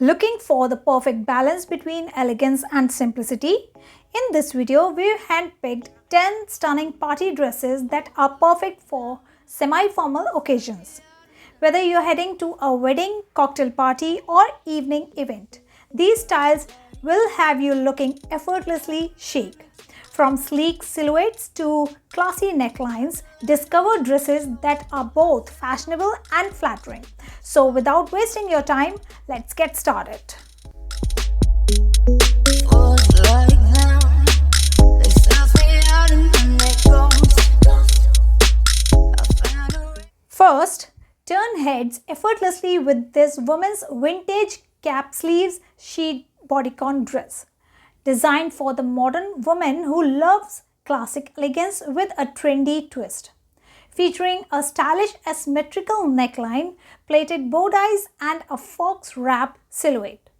Looking for the perfect balance between elegance and simplicity? In this video, we've handpicked 10 stunning party dresses that are perfect for semi-formal occasions. Whether you're heading to a wedding, cocktail party or evening event, these styles will have you looking effortlessly chic. From sleek silhouettes to classy necklines, discover dresses that are both fashionable and flattering. So without wasting your time, let's get started. First, turn heads effortlessly with this women's vintage cap sleeves sheet bodycon dress. Designed for the modern woman who loves classic elegance with a trendy twist. Featuring a stylish asymmetrical neckline, plated bow ties and a fox wrap silhouette.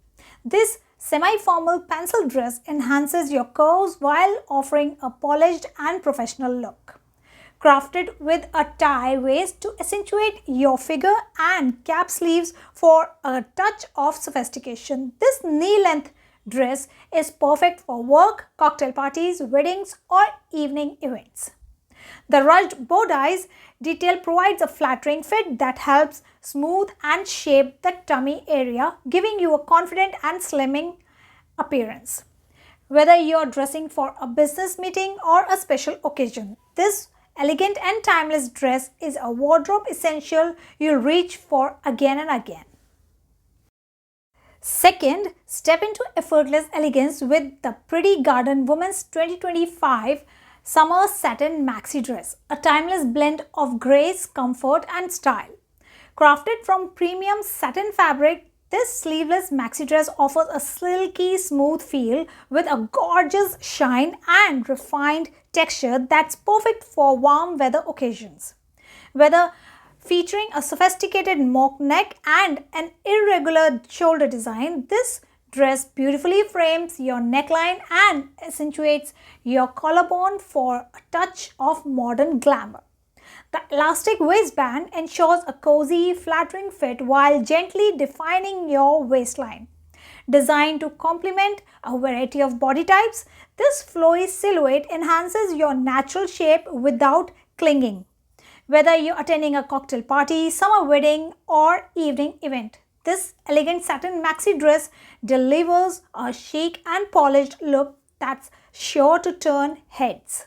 This semi-formal pencil dress enhances your curves while offering a polished and professional look. Crafted with a tie waist to accentuate your figure and cap sleeves for a touch of sophistication, this knee-length dress is perfect for work, cocktail parties, weddings or evening events. The ruched bow ties detail provides a flattering fit that helps smooth and shape the tummy area, giving you a confident and slimming appearance. Whether you're dressing for a business meeting or a special occasion, this elegant and timeless dress is a wardrobe essential you'll reach for again and again. Second, step into effortless elegance with the Pretty Garden Women's 2025 Summer Satin Maxi Dress, a timeless blend of grace, comfort and style. Crafted from premium satin fabric, this sleeveless maxi dress offers a silky smooth feel with a gorgeous shine and refined texture that's perfect for warm weather occasions. Whether featuring a sophisticated mock neck and an irregular shoulder design, this dress beautifully frames your neckline and accentuates your collarbone for a touch of modern glamour. The elastic waistband ensures a cozy, flattering fit while gently defining your waistline. Designed to complement a variety of body types, this flowy silhouette enhances your natural shape without clinging. Whether you're attending a cocktail party, summer wedding or evening event, this elegant satin maxi dress delivers a chic and polished look that's sure to turn heads.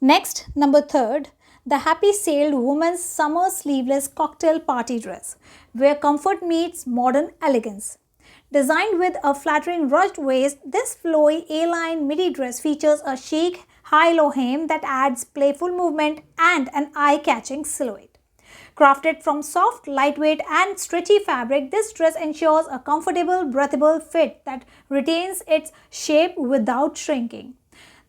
Next, number third, the Happy Sailed Women's Summer Sleeveless Cocktail Party Dress, where comfort meets modern elegance. Designed with a flattering ruched waist, this flowy A-line midi dress features a chic high-low hem that adds playful movement and an eye-catching silhouette. Crafted from soft, lightweight and stretchy fabric, this dress ensures a comfortable, breathable fit that retains its shape without shrinking.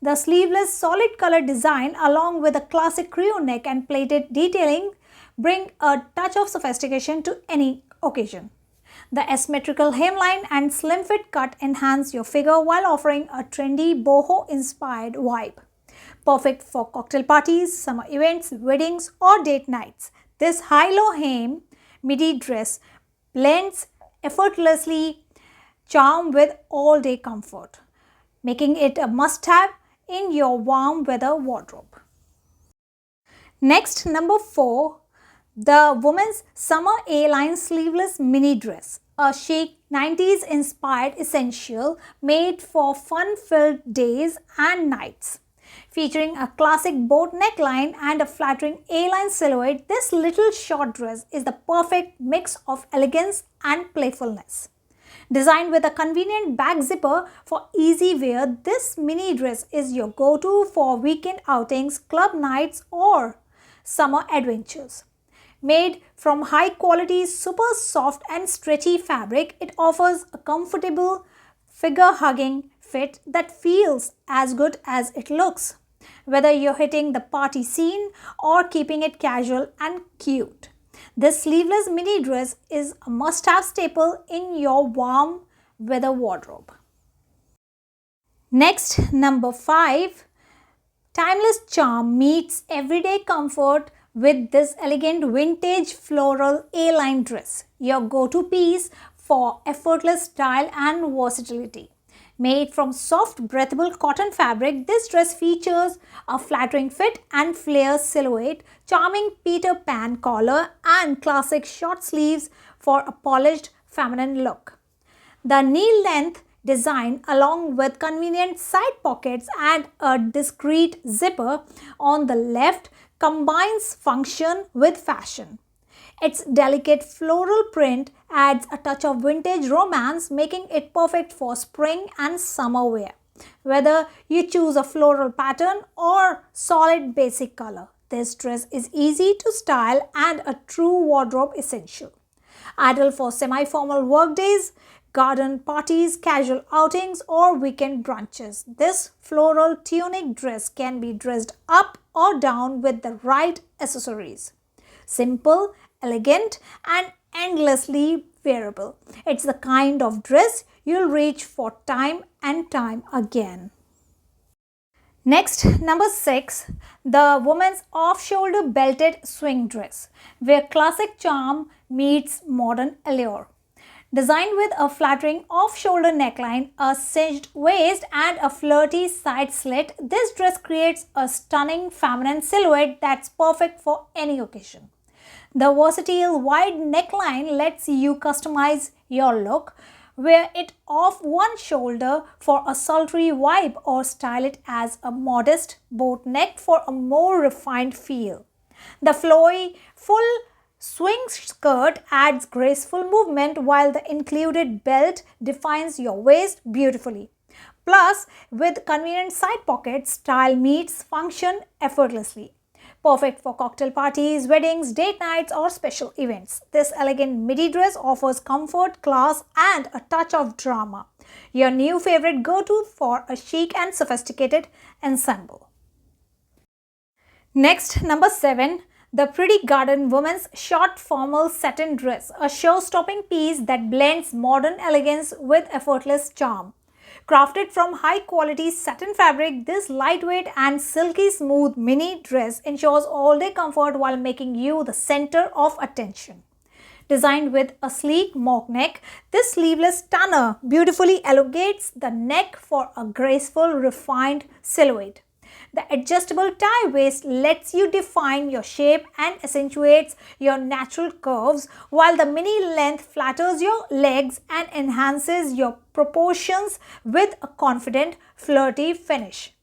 The sleeveless solid color design along with a classic crew neck and plated detailing bring a touch of sophistication to any occasion. The asymmetrical hemline and slim fit cut enhance your figure while offering a trendy boho-inspired vibe. Perfect for cocktail parties, summer events, weddings or date nights. This high-low hem midi dress blends effortlessly charm with all-day comfort, making it a must-have in your warm weather wardrobe. Next, number 4, the Women's Summer A-line Sleeveless Mini Dress, a chic 90s inspired essential made for fun-filled days and nights. Featuring a classic boat neckline and a flattering A-line silhouette, this little short dress is the perfect mix of elegance and playfulness. Designed with a convenient back zipper for easy wear, this mini dress is your go-to for weekend outings, club nights or summer adventures. Made from high-quality, super soft and stretchy fabric, it offers a comfortable, figure-hugging fit that feels as good as it looks. Whether you're hitting the party scene or keeping it casual and cute, this sleeveless mini dress is a must-have staple in your warm weather wardrobe. Next, number 5, timeless charm meets everyday comfort with this elegant vintage floral A-line dress, your go-to piece for effortless style and versatility. Made from soft, breathable cotton fabric, this dress features a flattering fit and flare silhouette, charming Peter Pan collar, and classic short sleeves for a polished, feminine look. The knee-length design, along with convenient side pockets and a discreet zipper on the left, combines function with fashion. Its delicate floral print adds a touch of vintage romance, making it perfect for spring and summer wear. Whether you choose a floral pattern or solid basic color, this dress is easy to style and a true wardrobe essential. Ideal for semi-formal workdays, garden parties, casual outings, or weekend brunches. This floral tunic dress can be dressed up or down with the right accessories. Simple, elegant, and endlessly wearable. It's the kind of dress you'll reach for time and time again. Next, number 6, the woman's off-shoulder belted swing dress, where classic charm meets modern allure. Designed with a flattering off-shoulder neckline, a cinched waist, and a flirty side slit, this dress creates a stunning feminine silhouette that's perfect for any occasion. The versatile wide neckline lets you customize your look, wear it off one shoulder for a sultry vibe or style it as a modest boat neck for a more refined feel. The flowy, full swing skirt adds graceful movement while the included belt defines your waist beautifully. Plus, with convenient side pockets, style meets function effortlessly. Perfect for cocktail parties, weddings, date nights, or special events. This elegant midi dress offers comfort, class, and a touch of drama. Your new favorite go-to for a chic and sophisticated ensemble. Next, number 7, the Pretty Garden Woman's Short Formal Satin Dress, a show-stopping piece that blends modern elegance with effortless charm. Crafted from high-quality satin fabric, this lightweight and silky smooth mini dress ensures all-day comfort while making you the center of attention. Designed with a sleek mock neck, this sleeveless stunner beautifully elongates the neck for a graceful, refined silhouette. The adjustable tie waist lets you define your shape and accentuates your natural curves, while the mini length flatters your legs and enhances your proportions with a confident, flirty finish.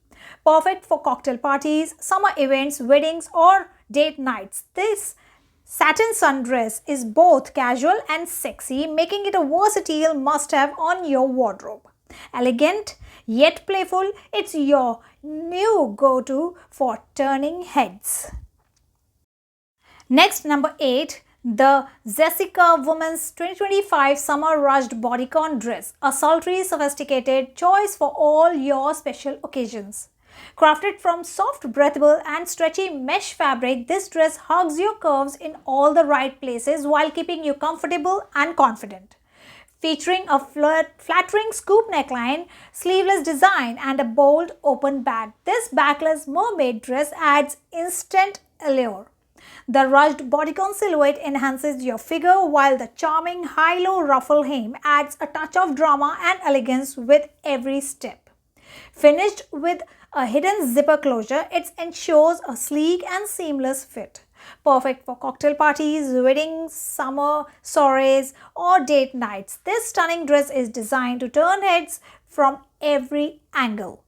Perfect for cocktail parties, summer events, weddings, or date nights. This satin sundress is both casual and sexy, making it a versatile must-have on your wardrobe. Elegant yet playful, it's your new go-to for turning heads. Next, number 8, the Jessica Women's 2025 Summer Rushed Bodycon Dress, a sultry, sophisticated choice for all your special occasions. Crafted from soft, breathable, and stretchy mesh fabric, this dress hugs your curves in all the right places while keeping you comfortable and confident. Featuring a flattering scoop neckline, sleeveless design, and a bold open back, this backless mermaid dress adds instant allure. The rushed bodycon silhouette enhances your figure, while the charming high-low ruffle hem adds a touch of drama and elegance with every step. Finished with a hidden zipper closure, it ensures a sleek and seamless fit. Perfect for cocktail parties, weddings, summer soirees, or date nights. This stunning dress is designed to turn heads from every angle.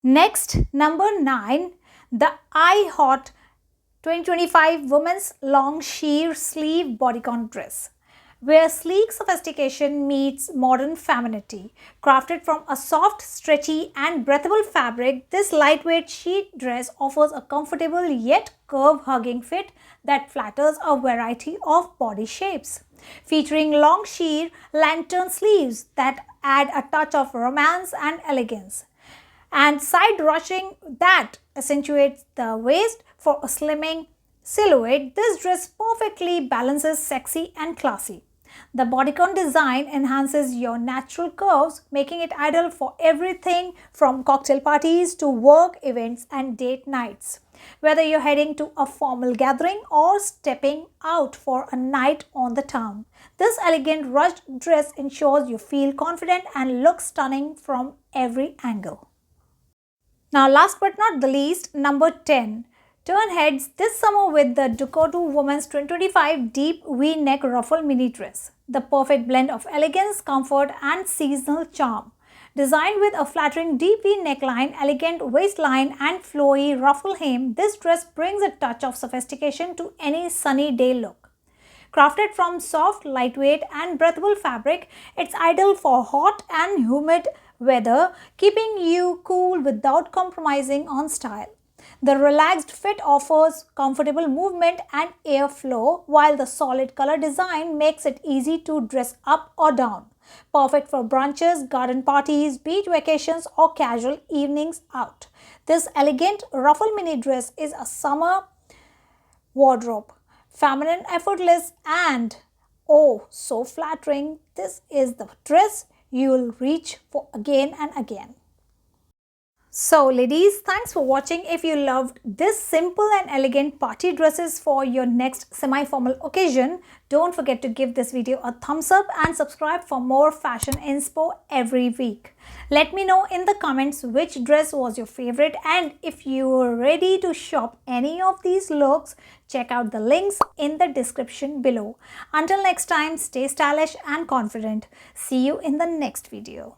Next, number 9, the eye-hot 2025 Women's Long Sheer Sleeve Bodycon Dress, where sleek sophistication meets modern femininity. Crafted from a soft, stretchy, and breathable fabric, this lightweight sheet dress offers a comfortable yet curve-hugging fit that flatters a variety of body shapes. Featuring long sheer lantern sleeves that add a touch of romance and elegance, and side ruching that accentuates the waist for a slimming silhouette, this dress perfectly balances sexy and classy. The bodycon design enhances your natural curves, making it ideal for everything from cocktail parties to work events and date nights. Whether you're heading to a formal gathering or stepping out for a night on the town, this elegant rushed dress ensures you feel confident and look stunning from every angle. Now, last but not the least, number 10. Turn heads this summer with the Ducoto Women's 2025 Deep V-Neck Ruffle Mini Dress. The perfect blend of elegance, comfort and seasonal charm. Designed with a flattering deep V neckline, elegant waistline and flowy ruffle hem, this dress brings a touch of sophistication to any sunny day look. Crafted from soft, lightweight and breathable fabric, it's ideal for hot and humid weather, keeping you cool without compromising on style. The relaxed fit offers comfortable movement and airflow, while the solid color design makes it easy to dress up or down. Perfect for brunches, garden parties, beach vacations or casual evenings out. This elegant ruffle mini dress is a summer wardrobe. Feminine, effortless and oh so flattering. This is the dress you'll reach for again and again. So ladies, thanks for watching. If you loved this simple and elegant party dresses for your next semi-formal occasion, don't forget to give this video a thumbs up and subscribe for more fashion inspo every week. Let me know in the comments which dress was your favorite, and if you are ready to shop any of these looks, check out the links in the description below. Until next time, stay stylish and confident. See you in the next video.